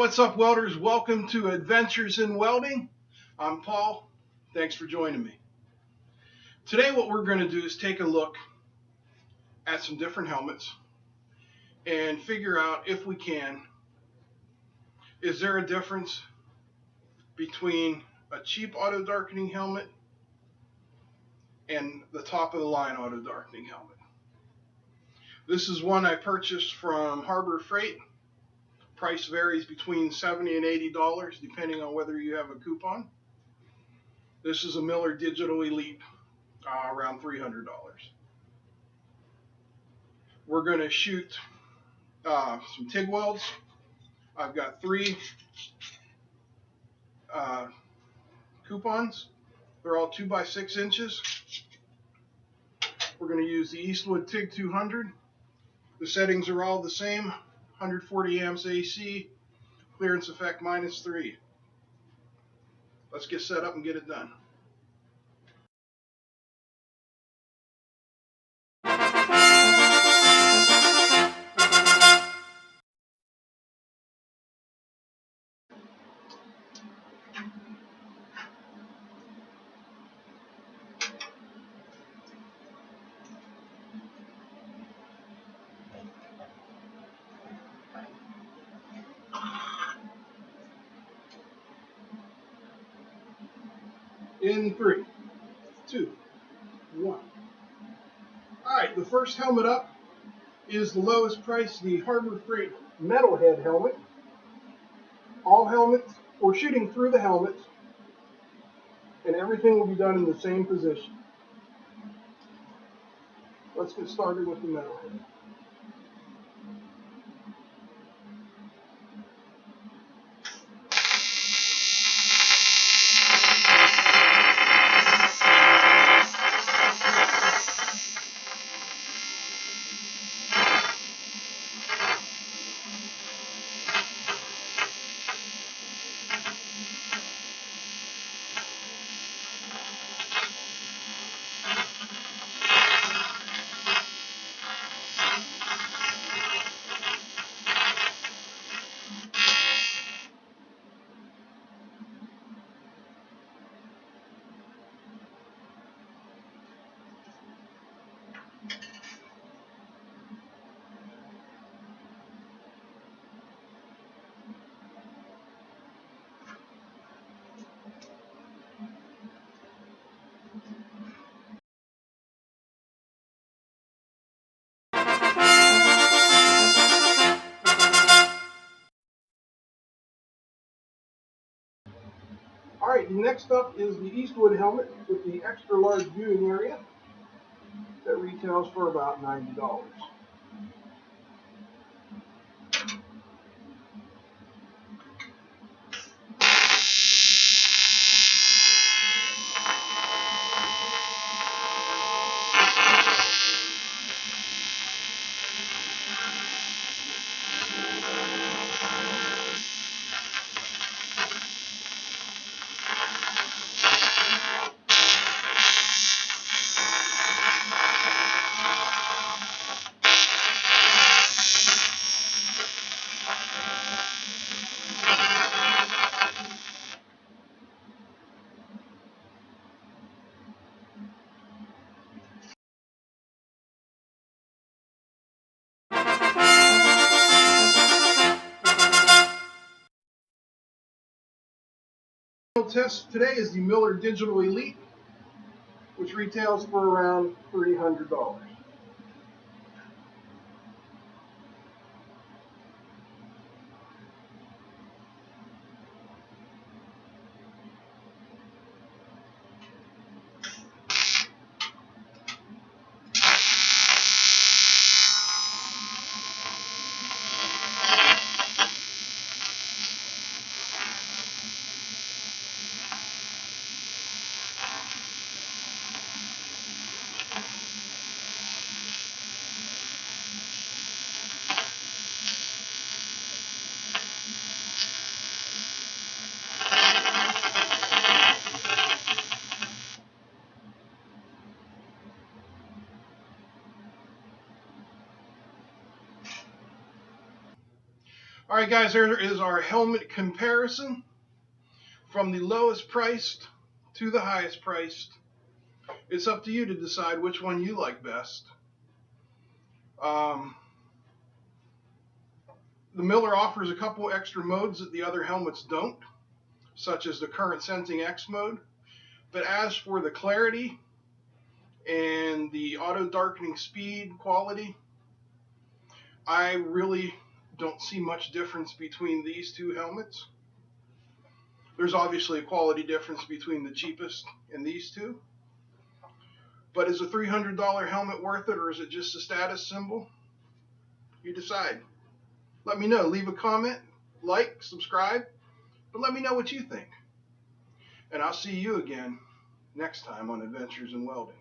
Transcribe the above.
What's up, welders? Welcome to Adventures in Welding. I'm Paul. Thanks for joining me. Today what we're going to do is take a look at some different helmets and figure out, if we can, is there a difference between a cheap auto darkening helmet and the top of the line auto darkening helmet. This is one I purchased from Harbor Freight. Price varies between $70 and $80 depending on whether you have a coupon. This is a Miller Digital Elite, around $300. We're going to shoot some TIG welds. I've got 3 coupons. They're all 2 by 6 inches. We're going to use the Eastwood TIG 200. The settings are all the same. 140 amps AC, clearance effect -3. Let's get set up and get it done. In 3, 2, 1. Alright, the first helmet up is the lowest price, the Harbor Freight Metalhead helmet. All helmets, we're shooting through the helmet, and everything will be done in the same position. Let's get started with the Metalhead. Alright, next up is the Eastwood helmet with the extra large viewing area that retails for about $90. Test today is the Miller Digital Elite, which retails for around $300. Alright guys, there is our helmet comparison from the lowest priced to the highest priced. It's up to you to decide which one you like best. The Miller offers a couple extra modes that the other helmets don't, such as the current sensing X mode. But as for the clarity and the auto darkening speed quality, I really don't see much difference between these two helmets. There's obviously a quality difference between the cheapest and these two. But is a $300 helmet worth it, or is it just a status symbol? You decide. Let me know. Leave a comment, like, subscribe, but let me know what you think. And I'll see you again next time on Adventures in Welding.